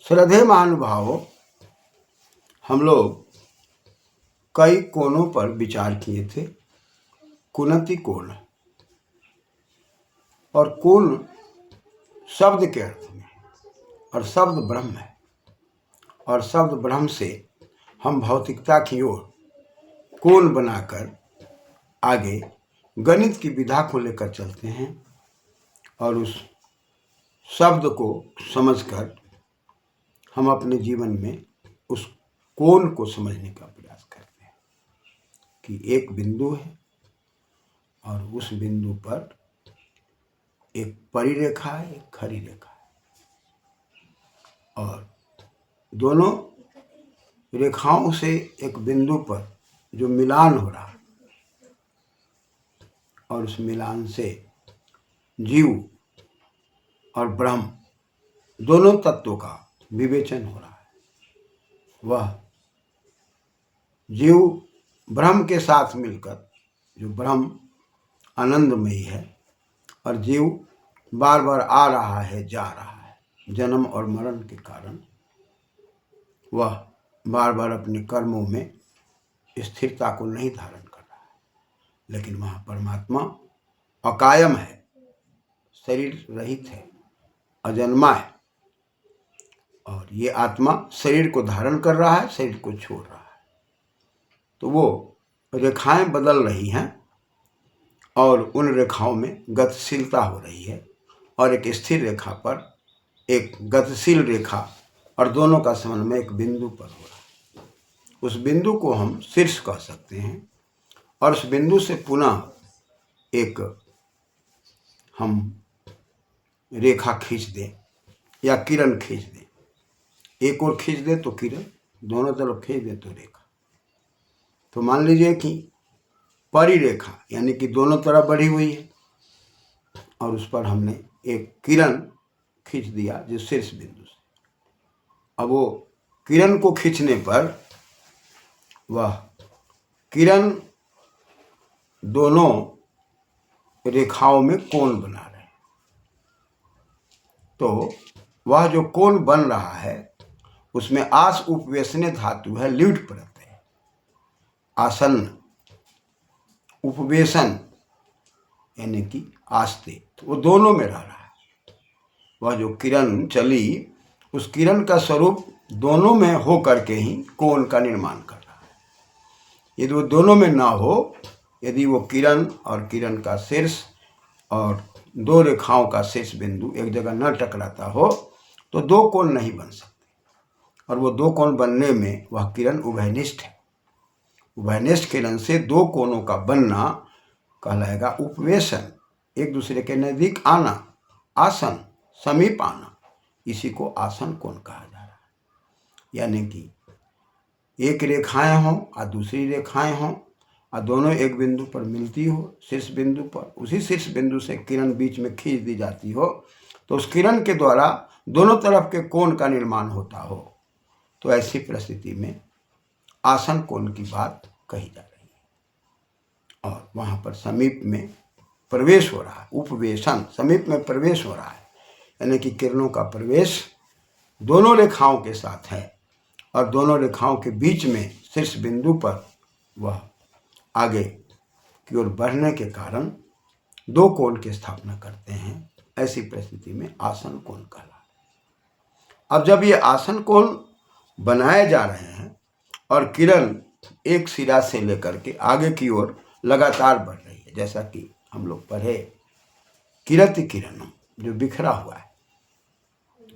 श्रद्धेय महानुभावों, हम लोग कई कोणों पर विचार किए थे। कुनति कोण, और कोण शब्द के अर्थ में, और शब्द ब्रह्म है, और शब्द ब्रह्म से हम भौतिकता की ओर कोण बनाकर आगे गणित की विधा को लेकर चलते हैं और उस शब्द को समझकर हम अपने जीवन में उस कोण को समझने का प्रयास करते हैं कि एक बिंदु है और उस बिंदु पर एक परिरेखा है, एक खरी रेखा है, और दोनों रेखाओं से एक बिंदु पर जो मिलान हो रहा है और उस मिलान से जीव और ब्रह्म दोनों तत्वों का विवेचन हो रहा है। वह जीव ब्रह्म के साथ मिलकर, जो ब्रह्म आनंदमयी है, और जीव बार बार आ रहा है, जा रहा है, जन्म और मरण के कारण वह बार बार अपने कर्मों में स्थिरता को नहीं धारण कर रहा है। लेकिन वहाँ परमात्मा अकायम है, शरीर रहित है, अजन्मा है, और ये आत्मा शरीर को धारण कर रहा है, शरीर को छोड़ रहा है। तो वो रेखाएं बदल रही हैं और उन रेखाओं में गतिशीलता हो रही है, और एक स्थिर रेखा पर एक गतिशील रेखा, और दोनों का समन्वय एक बिंदु पर हो रहा है। उस बिंदु को हम शीर्ष कह सकते हैं, और उस बिंदु से पुनः एक हम रेखा खींच दें या किरण खींच दें, एक और खींच दे तो किरण, दोनों तरफ खींच दे तो रेखा। तो मान लीजिए कि परिरेखा यानी कि दोनों तरफ बढ़ी हुई है, और उस पर हमने एक किरण खींच दिया जो शीर्ष बिंदु से। अब वो किरण को खींचने पर वह किरण दोनों रेखाओं में कोण बना रहे हैं। तो वह जो कोण बन रहा है उसमें आस उपवेशने धातु है, ल्यूट प्रत्यय है, आसन्न, उपवेशन यानी कि आस्ते, तो वो दोनों में रह रहा है। वह जो किरण चली, उस किरण का स्वरूप दोनों में हो करके ही कोण का निर्माण कर रहा है। यदि वो दोनों में ना हो, यदि वो किरण और किरण का शीर्ष और दो रेखाओं का शीर्ष बिंदु एक जगह न टकराता हो तो दो कोण नहीं बन सकते। और वो दो कोण बनने में वह किरण उभयनिष्ठ है। उभयनिष्ठ किरण से दो कोणों का बनना कहलाएगा उपवेशन, एक दूसरे के नजदीक आना, आसन, समीप आना, इसी को आसन कोण कहा जा रहा है। यानी कि एक रेखाएं हों और दूसरी रेखाएं हों, और दोनों एक बिंदु पर मिलती हो, शीर्ष बिंदु पर, उसी शीर्ष बिंदु से किरण बीच में खींच दी जाती हो, तो उस किरण के द्वारा दोनों तरफ के कोण का निर्माण होता हो। तो ऐसी परिस्थिति में आसन कोण की बात कही जा रही है। और वहाँ पर समीप में प्रवेश हो रहा है, उपवेशन, समीप में प्रवेश हो रहा है, यानी कि किरणों का प्रवेश दोनों रेखाओं के साथ है, और दोनों रेखाओं के बीच में शीर्ष बिंदु पर वह आगे की ओर बढ़ने के कारण दो कोण की स्थापना करते हैं। ऐसी परिस्थिति में आसन कोण कहलाता है। अब जब ये आसन कोण बनाए जा रहे हैं और किरण एक सिरा से लेकर के आगे की ओर लगातार बढ़ रही है, जैसा कि हम लोग पढ़े, किरति किरणम, जो बिखरा हुआ है,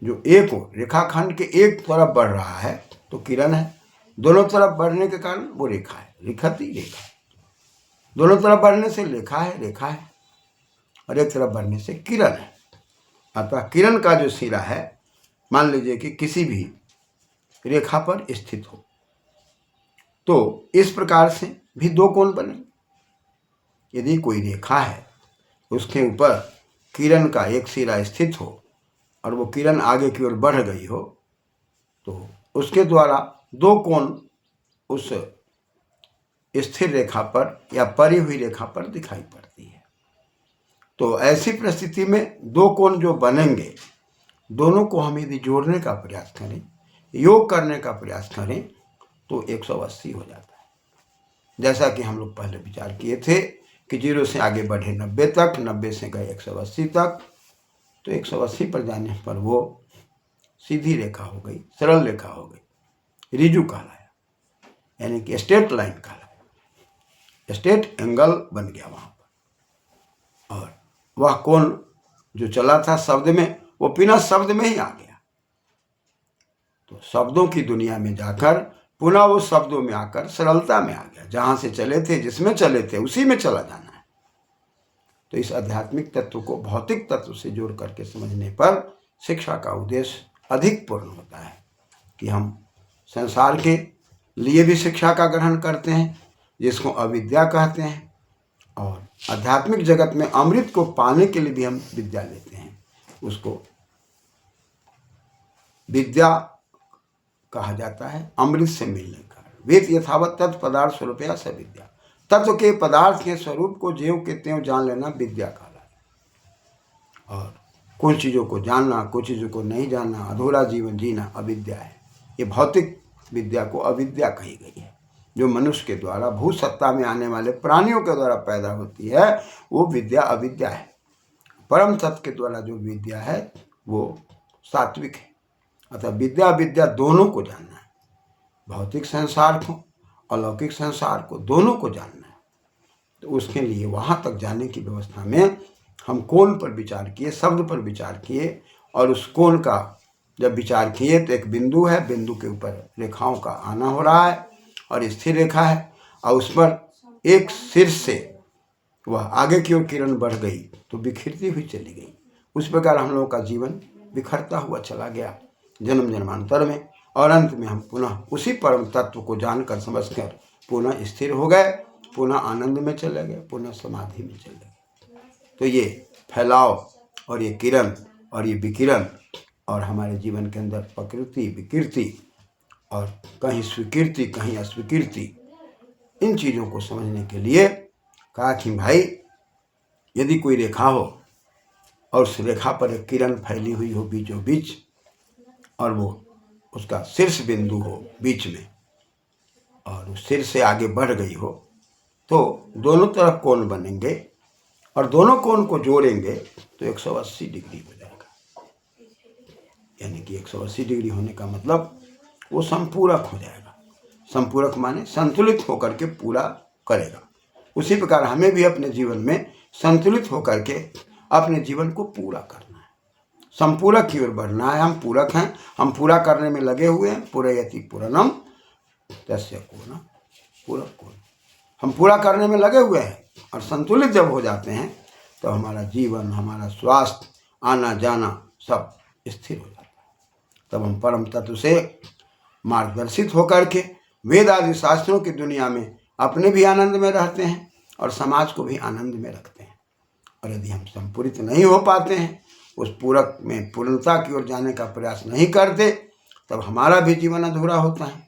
जो एक ओर रेखाखंड के एक तरफ बढ़ रहा है तो किरण है, दोनों तरफ बढ़ने के कारण वो रेखा है, लिखती रेखा है। दोनों तरफ बढ़ने से रेखा है, रेखा है, और एक तरफ बढ़ने से किरण है। अतः किरण का जो सिरा है, मान लीजिए कि किसी भी रेखा पर स्थित हो, तो इस प्रकार से भी दो कोण बने। यदि कोई रेखा है, उसके ऊपर किरण का एक सिरा स्थित हो और वो किरण आगे की ओर बढ़ गई हो, तो उसके द्वारा दो कोण उस स्थिर रेखा पर या परी हुई रेखा पर दिखाई पड़ती है। तो ऐसी परिस्थिति में दो कोण जो बनेंगे, दोनों को हम यदि जोड़ने का प्रयास करें, योग करने का प्रयास करें तो 180 हो जाता है। जैसा कि हम लोग पहले विचार किए थे कि 0 से आगे बढ़े 90 तक, 90 से गए 180 तक, तो 180 पर जाने पर वो सीधी रेखा हो गई, सरल रेखा हो गई, रिजु कहलाया, यानी कि स्ट्रेट लाइन कहलाया, स्ट्रेट एंगल बन गया वहाँ पर। और वह कोण जो चला था शब्द में, वो बिना शब्द में ही आ गया। तो शब्दों की दुनिया में जाकर पुनः वो शब्दों में आकर सरलता में आ गया। जहाँ से चले थे, जिसमें चले थे, उसी में चला जाना है। तो इस आध्यात्मिक तत्व को भौतिक तत्व से जोड़ करके समझने पर शिक्षा का उद्देश्य अधिक पूर्ण होता है कि हम संसार के लिए भी शिक्षा का ग्रहण करते हैं, जिसको अविद्या कहते हैं, और आध्यात्मिक जगत में अमृत को पाने के लिए भी हम विद्या लेते हैं। उसको विद्या कहा जाता है, अमृत से मिलने का। वेद यथावत तत्व पदार्थ स्वरूपया स विद्या, तत्व के पदार्थ के स्वरूप को ज्यों के त्यों जान लेना विद्या कहलाता है। और कुछ चीज़ों को जानना, कुछ चीज़ों को नहीं जानना, अधूरा जीवन जीना अविद्या है। ये भौतिक विद्या को अविद्या कही गई है। जो मनुष्य के द्वारा भूत सत्ता में आने वाले प्राणियों के द्वारा पैदा होती है, वो विद्या अविद्या है। परम तत्व के द्वारा जो विद्या है वो सात्विक है। अतः विद्या विद्या दोनों को जानना है, भौतिक संसार को, अलौकिक संसार को, दोनों को जानना है। तो उसके लिए वहाँ तक जाने की व्यवस्था में हम कोण पर विचार किए, शब्द पर विचार किए, और उस कोण का जब विचार किए तो एक बिंदु है, बिंदु के ऊपर रेखाओं का आना हो रहा है और स्थिर रेखा है, और उस पर एक शीर्ष से वह आगे की ओर किरण बढ़ गई तो बिखरती हुई चली गई। उस प्रकार हम लोगों का जीवन बिखरता हुआ चला गया जन्म जन्मांतर में, और अंत में हम पुनः उसी परम तत्व को जानकर समझकर पुनः स्थिर हो गए, पुनः आनंद में चले गए, पुनः समाधि में चले गए। तो ये फैलाव और ये किरण और ये विकिरण और हमारे जीवन के अंदर प्रकृति विकृति और कहीं स्वीकृति कहीं अस्वीकृति, इन चीज़ों को समझने के लिए कहा कि भाई यदि कोई रेखा हो और उस रेखा पर एक किरण फैली हुई हो बीचों बीच, और वो उसका शीर्ष बिंदु हो बीच में, और उस शीर्ष से आगे बढ़ गई हो, तो दोनों तरफ कोण बनेंगे, और दोनों कोण को जोड़ेंगे तो 180 डिग्री हो जाएगा। यानी कि 180 डिग्री होने का मतलब वो संपूरक हो जाएगा। संपूरक माने संतुलित होकर के पूरा करेगा। उसी प्रकार हमें भी अपने जीवन में संतुलित होकर के अपने जीवन को पूरा करना है, संपूरक की ओर बढ़ना है। हम पूरक हैं, हम पूरा करने में लगे हुए हैं। पूरयति पूर्णम तस्य पूर्णम पूरक पूर्ण, हम पूरा करने में लगे हुए हैं, और संतुलित जब हो जाते हैं तो हमारा जीवन, हमारा स्वास्थ्य, आना जाना सब स्थिर हो जाता है। तब हम परम तत्व से मार्गदर्शित होकर के वेद आदि शास्त्रों की दुनिया में अपने भी आनंद में रहते हैं और समाज को भी आनंद में रखते हैं। और यदि हम संपूरित नहीं हो पाते हैं, उस पूरक में पूर्णता की ओर जाने का प्रयास नहीं करते, तब हमारा भी जीवन अधूरा होता है,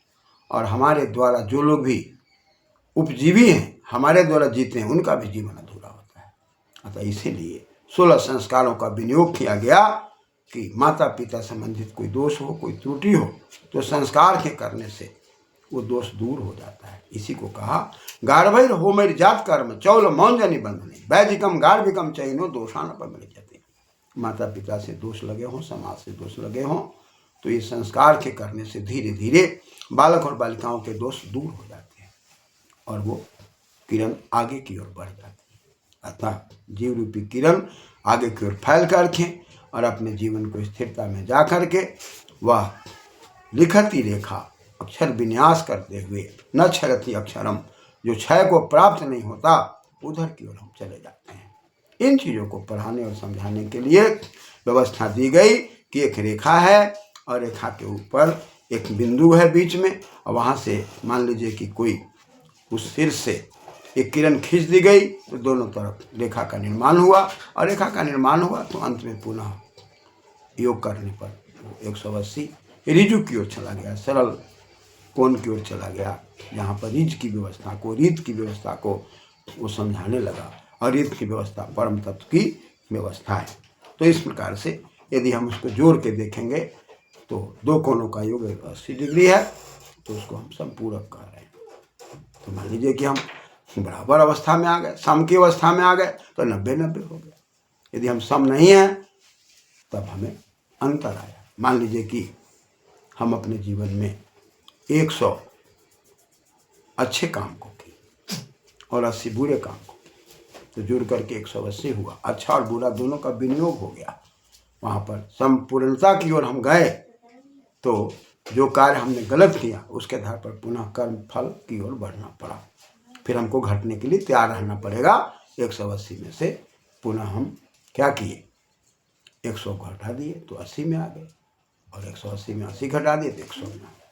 और हमारे द्वारा जो लोग भी उपजीवी हैं, हमारे द्वारा जीते हैं, उनका भी जीवन अधूरा होता है। अतः इसीलिए 16 संस्कारों का विनियोग किया गया कि माता पिता संबंधित कोई दोष हो, कोई त्रुटि हो, तो संस्कार के करने से वो दोष दूर हो जाता है। इसी को कहा गार्भैर होमैर जात कर्म चौल मौंजनी बंधने वैदिकम गार्भिकम चैनो दोषान अपमृत जाते। माता पिता से दोष लगे हों, समाज से दोष लगे हों, तो ये संस्कार के करने से धीरे धीरे बालक और बालिकाओं के दोष दूर हो जाते हैं और वो किरण आगे की ओर बढ़ जाती है। अतः जीव रूपी किरण आगे की ओर फैल करके और अपने जीवन को स्थिरता में जा करके वह लिखती रेखा अक्षर विन्यास करते हुए न क्षरति अक्षरम, जो क्षय को प्राप्त नहीं होता, उधर की ओर हम चले जाते हैं। इन चीज़ों को पढ़ाने और समझाने के लिए व्यवस्था दी गई कि एक रेखा है और रेखा के ऊपर एक बिंदु है बीच में, और वहाँ से मान लीजिए कि कोई उस शीर्ष से एक किरण खींच दी गई तो दोनों तरफ रेखा का निर्माण हुआ, और रेखा का निर्माण हुआ तो अंत में पुनः योग करने पर 180 ऋजु की ओर चला गया, सरल कोण की ओर चला गया, जहाँ पर रीत की व्यवस्था को वो समझाने लगा, और रीत की व्यवस्था परम तत्व की व्यवस्था है। तो इस प्रकार से यदि हम उसको जोड़ के देखेंगे तो दो कोनों का योग 80 डिग्री है, तो उसको हम समपूरक कह रहे हैं। तो मान लीजिए कि हम बराबर अवस्था में आ गए, सम की अवस्था में आ गए, तो 90-90 हो गया। यदि हम सम नहीं हैं तब हमें अंतर आया। मान लीजिए कि हम अपने जीवन में 100 अच्छे काम को किए और 80 बुरे काम को, तो जुड़ करके 180 हुआ। अच्छा और बुरा दोनों का विनियोग हो गया। वहाँ पर संपूर्णता की ओर हम गए, तो जो कार्य हमने गलत किया उसके आधार पर पुनः कर्म फल की ओर बढ़ना पड़ा। फिर हमको घटने के लिए तैयार रहना पड़ेगा। 180 में से पुनः हम क्या किए, 100 को हटा दिए तो 80 में आ गए, और 180 में 80 घटा दिए तो 100 में आ गए।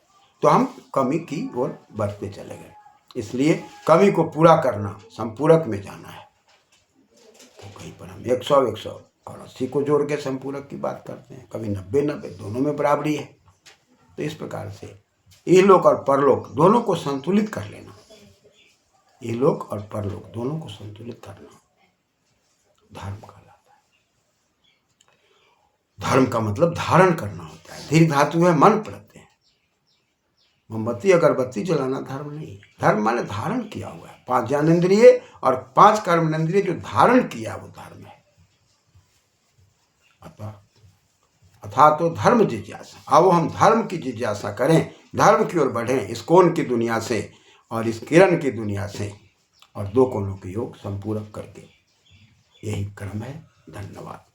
तो हम कमी की ओर बढ़ते चले गए। इसलिए कमी को पूरा करना, संपूरक में जाना है। तो कहीं पर हम 100 और 80 को जोड़ के संपूरक की बात करते हैं, कभी 90-90, दोनों में बराबरी है। तो इस प्रकार से इहलोक और परलोक दोनों को संतुलित कर लेना, इहलोक और परलोक दोनों को संतुलित करना धर्म कहलाता है। धर्म का मतलब धारण करना होता है। धीर धातु है मन प्रत्यय। मोमबत्ती अगरबत्ती जलाना धर्म नहीं है। धर्म माने धारण किया हुआ है। 5 ज्ञानेंद्रिय और 5 कर्मेंद्रिय जो धारण किया वो धर्म है। अथा तो धर्म जिज्ञासा। अब हम धर्म की जिज्ञासा करें, धर्म की ओर बढ़ें, इस कोण की दुनिया से और इस किरण की दुनिया से, और दो कोणों के योग संपूरक करके। यही क्रम है। धन्यवाद।